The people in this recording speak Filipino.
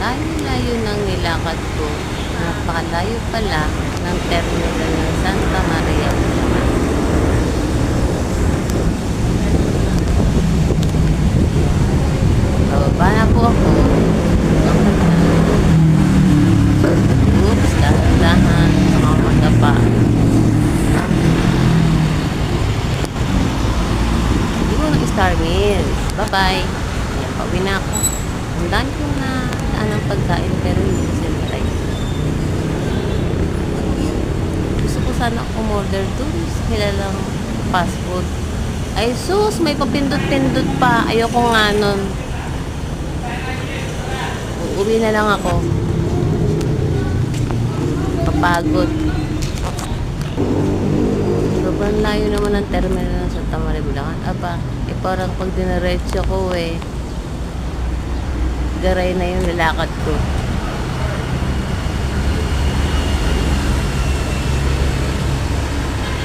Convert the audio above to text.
Layo-layo ng nilakad ko. Napakalayo pala ng terminal ng Santa Maria. Bababa na po ako. Oops, dahan-dahan. Mga magapa. Hindi ko nag-Star Mills. Bye-bye. Ayan, pauwi na ako. Ang dami kong na daan ng pagkain pero hindi ko sila try. Gusto ko sana umorder dun sa kilalang fast food. Ay sus, may papindot-pindot pa. Ayoko nga nun. Uuwi na lang ako. Kapagod. Sobrang layo naman ng terminal ng Santa Maria, Bulacan. Aba, parang pag dinaretso ko garay na yung nilakad ko.